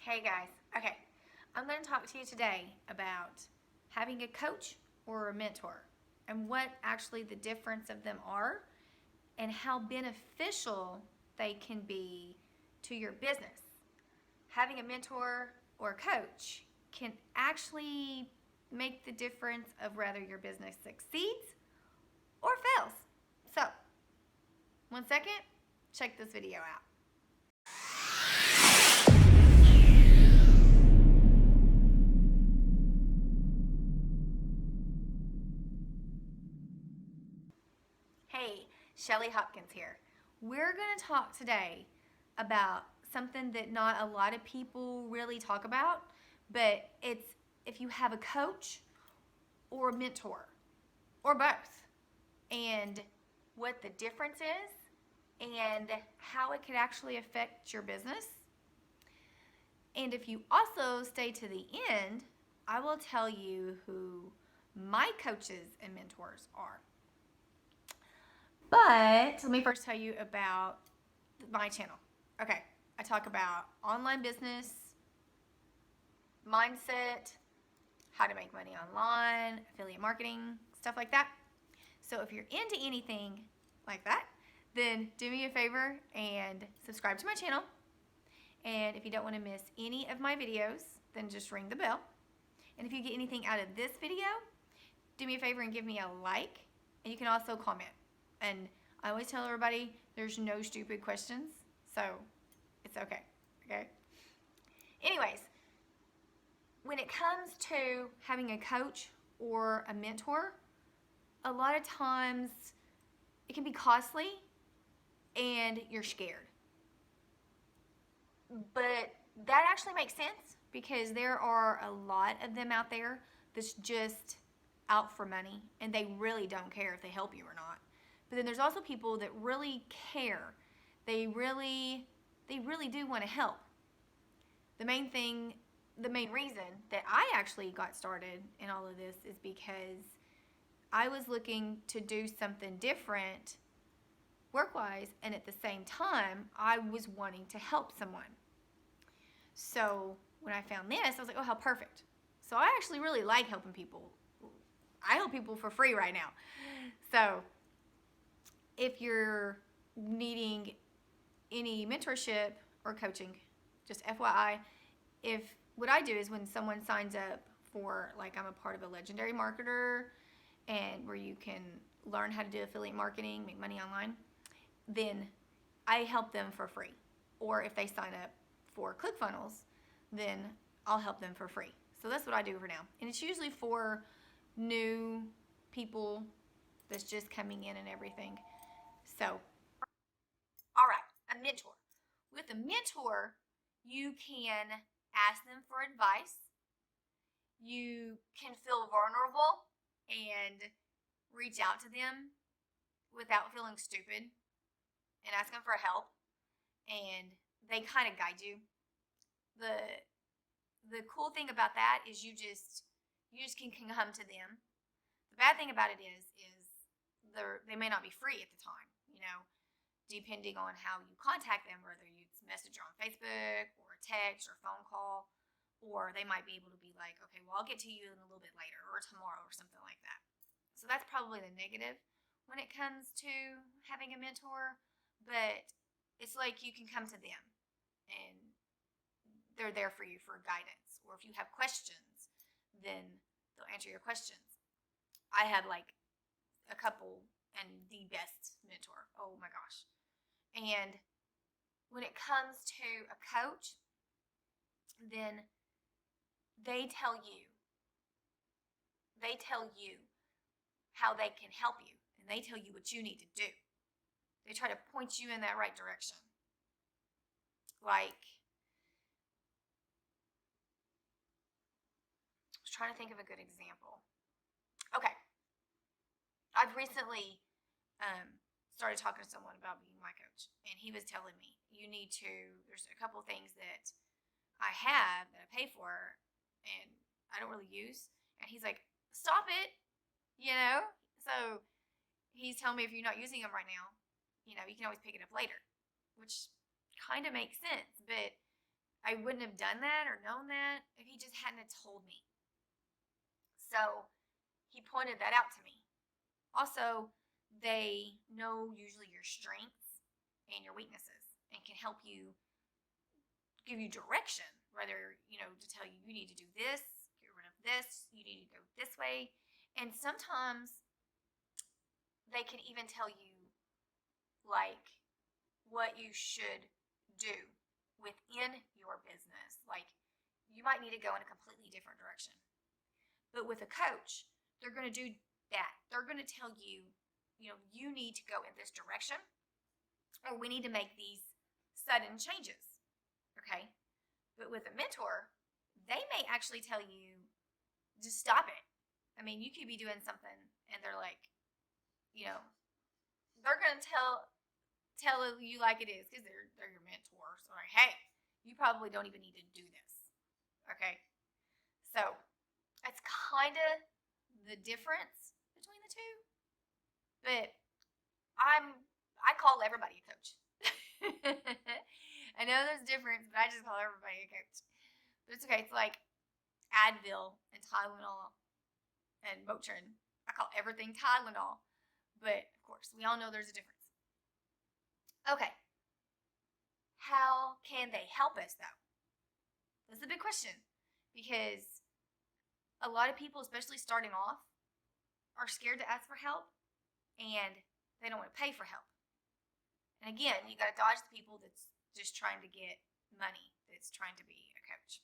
Hey guys, okay, I'm going to talk to you today about having a coach or a mentor and what actually the difference of them are and how beneficial they can be to your business. Having a mentor or a coach can actually make the difference of whether your business succeeds or fails. So, 1 second, check this video out. Hey, Shelly Hopkins here. We're going to talk today about something that not a lot of people really talk about, but it's if you have a coach or a mentor or both, and what the difference is and how it could actually affect your business. And if you also stay to the end, I will tell you who my coaches and mentors are. But let me first tell you about my channel. Okay, I talk about online business, mindset, how to make money online, affiliate marketing, stuff like that. So if you're into anything like that, then do me a favor and subscribe to my channel. And if you don't want to miss any of my videos, then just ring the bell. And if you get anything out of this video, do me a favor and give me a like. And you can also comment. And I always tell everybody there's no stupid questions, so it's okay, okay? Anyways, when it comes to having a coach or a mentor, a lot of times it can be costly and you're scared. But that actually makes sense because there are a lot of them out there that's just out for money and they really don't care if they help you or not. But then there's also people that really care. They really do want to help. The main reason that I actually got started in all of this is because I was looking to do something different work-wise, and at the same time, I was wanting to help someone. So when I found this, I was like, oh, how perfect. So I actually really like helping people. I help people for free right now. So if you're needing any mentorship or coaching, just FYI, what I do is when someone signs up for, like, I'm a part of a legendary marketer and where you can learn how to do affiliate marketing, make money online, then I help them for free. Or if they sign up for Clickfunnels, then I'll help them for free. So that's what I do for now. And it's usually for new people that's just coming in and everything. So, all right, a mentor. With a mentor, you can ask them for advice. You can feel vulnerable and reach out to them without feeling stupid and ask them for help. And they kind of guide you. The cool thing about that is you just can come to them. The bad thing about it is they may not be free at the time, depending on how you contact them, whether you message on Facebook or text or phone call, or they might be able to be like, okay, well, I'll get to you in a little bit later or tomorrow or something like that. So that's probably the negative when it comes to having a mentor, but it's like you can come to them and they're there for you for guidance. Or if you have questions, then they'll answer your questions. I had like a couple and the best mentor. Oh my gosh. And when it comes to a coach, then they tell you how they can help you, and they tell you what you need to do. They try to point you in that right direction. Like, I was trying to think of a good example. Okay. I've recently started talking to someone about being my coach, and he was telling me, there's a couple things that I have that I pay for and I don't really use. And he's like, stop it, So he's telling me if you're not using them right now, you can always pick it up later, which kind of makes sense. But I wouldn't have done that or known that if he just hadn't have told me. So he pointed that out to me. Also, they know usually your strengths and your weaknesses and can help you, give you direction, whether, to tell you, you need to do this, get rid of this, you need to go this way. And sometimes they can even tell you, like, what you should do within your business. Like, you might need to go in a completely different direction. But with a coach, they're going to do that. They're going to tell you, you need to go in this direction, or we need to make these sudden changes. Okay? But with a mentor, they may actually tell you, just stop it. I mean, you could be doing something and they're like, they're going to tell you like it is, because they're your mentor. So like, hey, you probably don't even need to do this. Okay? So that's kind of the difference between the two. But I call everybody a coach. I know there's a difference, but I just call everybody a coach. But it's okay. It's like Advil and Tylenol and Motrin. I call everything Tylenol. But, of course, we all know there's a difference. Okay. How can they help us, though? That's a big question. Because a lot of people, especially starting off, are scared to ask for help. And they don't want to pay for help. And again, you got to dodge the people that's just trying to get money, that's trying to be a coach.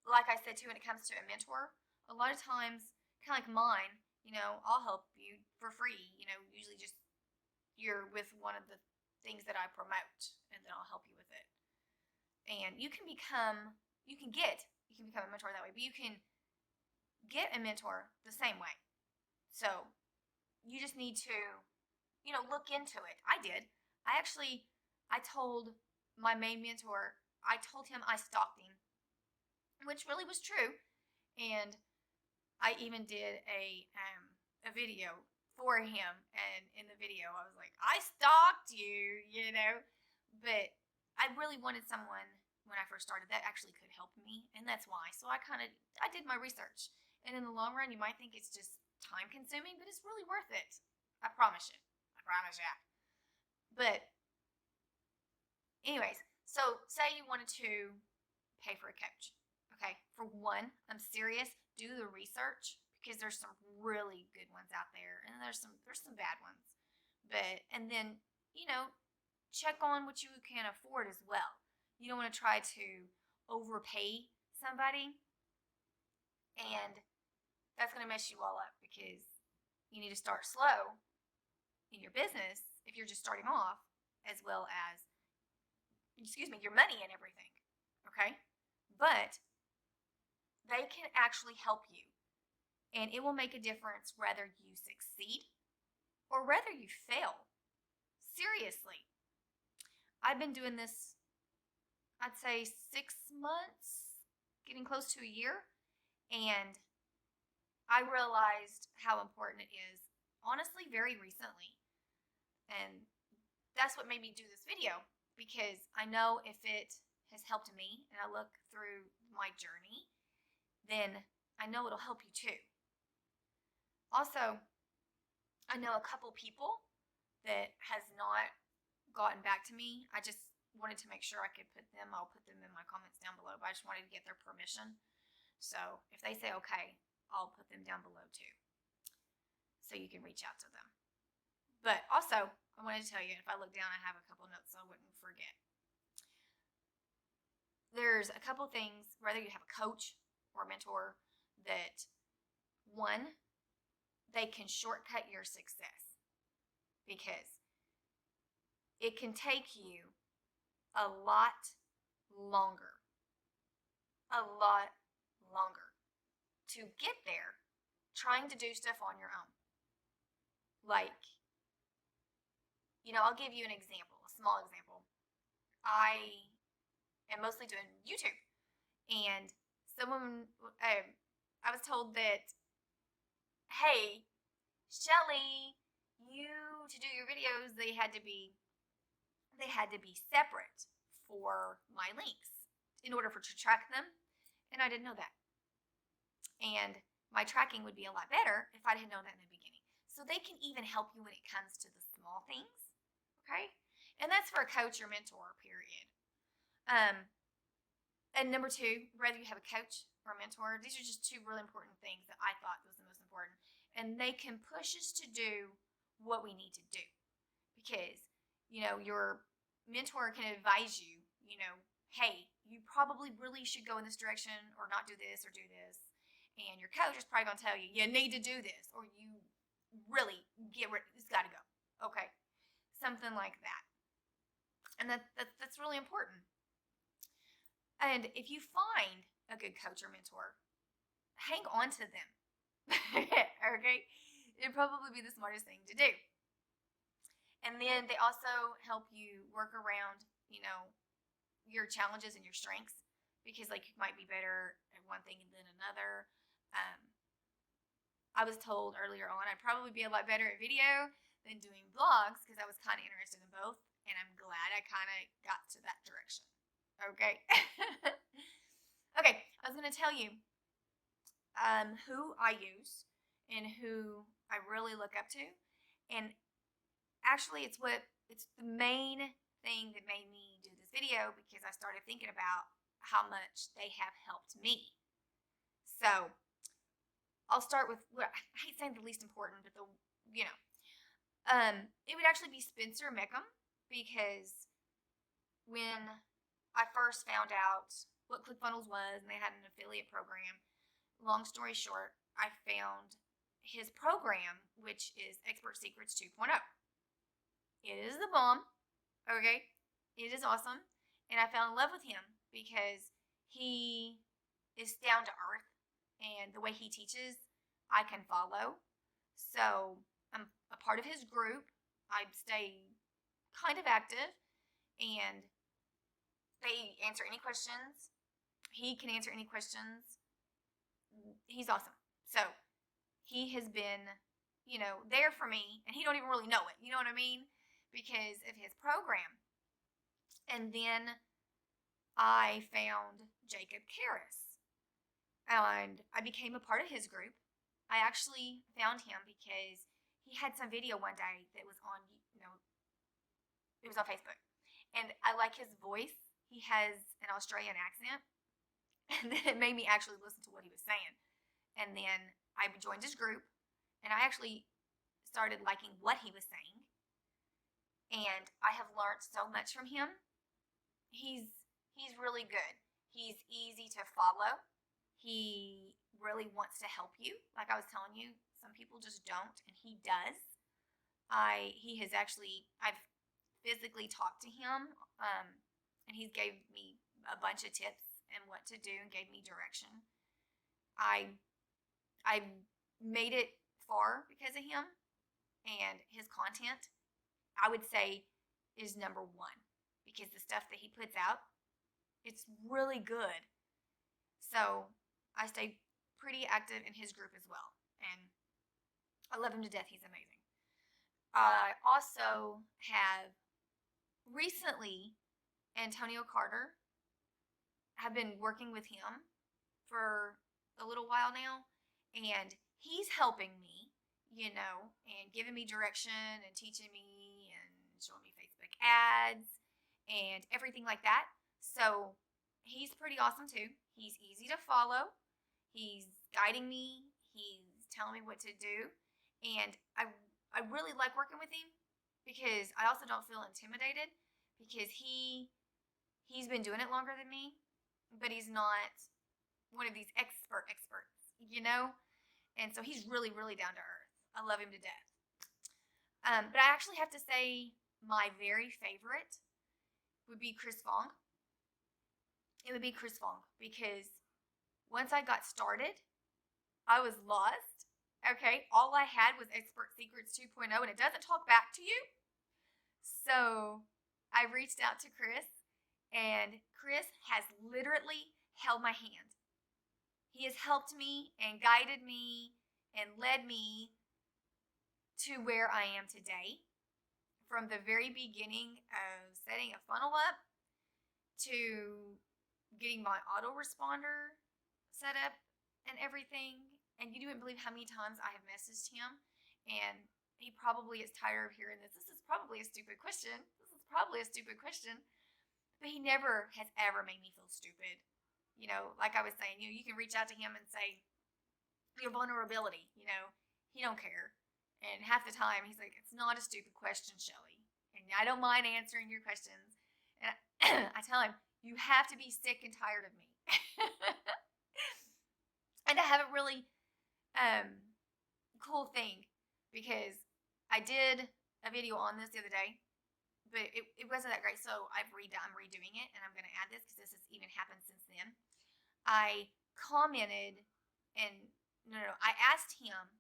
Like I said, too, when it comes to a mentor, a lot of times, kind of like mine, I'll help you for free. Usually just you're with one of the things that I promote, and then I'll help you with it. And you can become a mentor that way, but you can get a mentor the same way. So you just need to, look into it. I did. I told my main mentor, I told him I stalked him, which really was true. And I even did a video for him. And in the video, I was like, I stalked you, But I really wanted someone, when I first started, that actually could help me. And that's why. So I did my research. And in the long run, you might think it's just time consuming, but it's really worth it. I promise you. But anyways, so say you wanted to pay for a coach. Okay, for one, I'm serious. Do the research, because there's some really good ones out there, and there's some bad ones. And then check on what you can afford as well. You don't want to try to overpay somebody, and that's going to mess you all up, because you need to start slow in your business if you're just starting off, as well as, your money and everything. Okay? But they can actually help you, and it will make a difference whether you succeed or whether you fail. Seriously. I've been doing this, I'd say 6 months, getting close to a year, and I realized how important it is, honestly, very recently. And that's what made me do this video, because I know if it has helped me and I look through my journey, then I know it'll help you too. Also, I know a couple people that has not gotten back to me. I just wanted to make sure I could put them. I'll put them in my comments down below, but I just wanted to get their permission. So if they say okay, I'll put them down below too, so you can reach out to them. But also, I wanted to tell you, if I look down, I have a couple notes so I wouldn't forget. There's a couple things, whether you have a coach or a mentor, that one, they can shortcut your success, because it can take you a lot longer to get there trying to do stuff on your own. Like, I'll give you an example, a small example. I am mostly doing YouTube, and someone, I was told that, hey, Shelly, to do your videos, they had to be separate for my links in order to track them, and I didn't know that. And my tracking would be a lot better if I didn't know that in the beginning. So they can even help you when it comes to the small things, okay? And that's for a coach or mentor, period. And number two, whether you have a coach or a mentor, these are just two really important things that I thought was the most important. And they can push us to do what we need to do. Because, your mentor can advise you, hey, you probably really should go in this direction or not do this or do this. And your coach is probably going to tell you, you need to do this or you really it's got to go. Okay. Something like that. And that's really important. And if you find a good coach or mentor, hang on to them. Okay? It'd probably be the smartest thing to do. And then they also help you work around, your challenges and your strengths. Because, you might be better at one thing than another. I was told earlier on I'd probably be a lot better at video than doing blogs because I was kind of interested in both. And I'm glad I kind of got to that direction. Okay. Okay, I was going to tell you who I use and who I really look up to. And actually, it's the main thing that made me do this video because I started thinking about how much they have helped me. So, I'll start with, I hate saying the least important, but it would actually be Spencer Meckham because when I first found out what Clickfunnels was and they had an affiliate program, long story short, I found his program, which is Expert Secrets 2.0. It is the bomb, okay? It is awesome. And I fell in love with him because he is down to earth and the way he teaches, I can follow. So I'm a part of his group. I stay kind of active and they answer any questions. He can answer any questions. He's awesome. So he has been, there for me, and he don't even really know it. You know what I mean? Because of his program. And then I found Jacob Karras, and I became a part of his group. I actually found him because he had some video one day that was on, it was on Facebook, and I like his voice. He has an Australian accent, and then it made me actually listen to what he was saying. And then I joined his group, and I actually started liking what he was saying. And I have learned so much from him. He's really good. He's easy to follow. He really wants to help you. Like I was telling you, some people just don't, and he does. I've physically talked to him, and he's gave me a bunch of tips and what to do and gave me direction. I made it far because of him, and his content, I would say, is number one because the stuff that he puts out, it's really good. So I stay pretty active in his group as well, and I love him to death. He's amazing. I also have recently Antonio Carter. Have been working with him for a little while now, and he's helping me, and giving me direction and teaching me and showing me Facebook ads and everything like that. So he's pretty awesome too. He's easy to follow. He's guiding me. He's telling me what to do. And I really like working with him because I also don't feel intimidated because he's been doing it longer than me, but he's not one of these experts, And so he's really, really down to earth. I love him to death. But I actually have to say my very favorite would be Chris Fong. It would be Chris Fong because once I got started, I was lost. Okay, all I had was Expert Secrets 2.0, and it doesn't talk back to you. So I reached out to Chris, and Chris has literally held my hand. He has helped me and guided me and led me to where I am today. From the very beginning of setting a funnel up to getting my autoresponder set up and everything. And you wouldn't believe how many times I have messaged him, and he probably is tired of hearing this. This is probably a stupid question. This is probably a stupid question. But he never has ever made me feel stupid. You know, like I was saying, you can reach out to him and say your vulnerability. He don't care. And half the time he's like, it's not a stupid question, Shelly. And I don't mind answering your questions. And I tell him, you have to be sick and tired of me. And I have a really cool thing, because I did a video on this the other day, but it wasn't that great, so I'm redoing it, and I'm going to add this because this has even happened since then. I commented, and I asked him.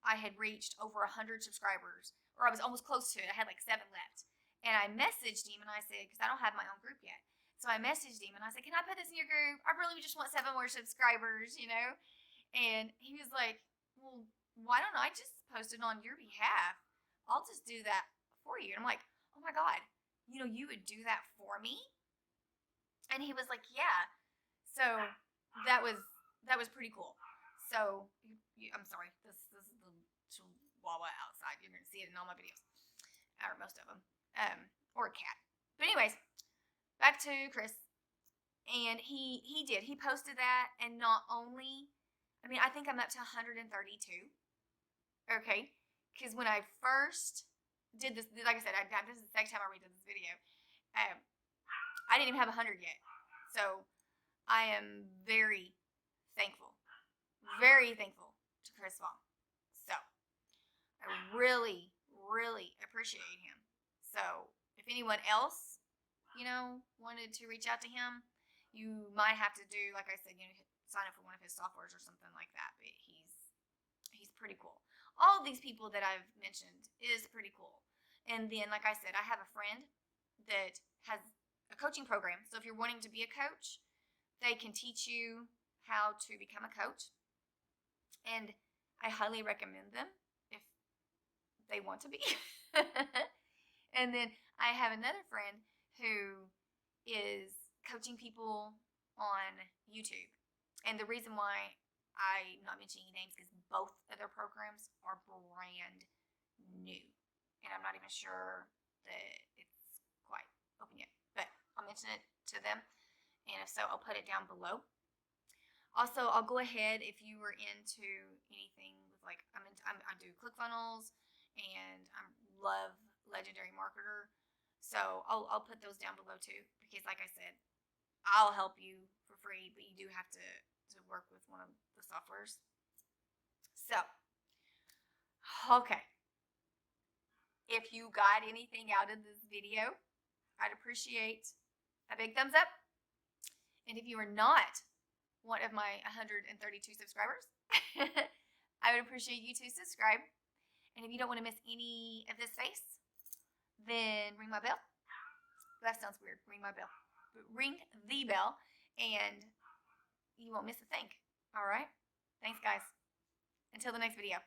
I had reached over 100 subscribers, or I was almost close to it. I had like 7 left, and I messaged him, and I said, because I don't have my own group yet, so I messaged him, and I said, can I put this in your group? I really just want 7 more subscribers, and he was like, well, why don't I just post it on your behalf? I'll just do that for you. And I'm like, oh my God, you would do that for me? And he was like, yeah. So that was pretty cool. So I'm sorry, this is the chihuahua outside. You're going to see it in all my videos, or most of them, or a cat. But anyways, back to Chris. And he posted that, and not only, I think I'm up to 132. Okay, because when I first did this, like I said, this is the second time I redid this video. I didn't even have 100 yet, so I am very thankful to Chris Vaughn. So I really, really appreciate him. So if anyone else, wanted to reach out to him, you might have to do, like I said, sign up for one of his softwares or something like that. But he's pretty cool. All of these people that I've mentioned is pretty cool. And then, like I said, I have a friend that has a coaching program. So if you're wanting to be a coach, they can teach you how to become a coach. And I highly recommend them if they want to be. And then I have another friend who is coaching people on YouTube. And the reason why I'm not mentioning names is both of their programs are brand new. And I'm not even sure that it's quite open yet. But I'll mention it to them. And if so, I'll put it down below. Also, I'll go ahead, if you were into anything with I do Clickfunnels, and I love Legendary Marketer. So I'll put those down below too, because like I said, I'll help you for free, but you do have to work with one of the softwares. So, okay. If you got anything out of this video, I'd appreciate a big thumbs up. And if you are not one of my 132 subscribers, I would appreciate you to subscribe. And if you don't want to miss any of this face, then ring my bell. That sounds weird. Ring my bell. But ring the bell, and you won't miss a thing. All right? Thanks, guys. Until the next video.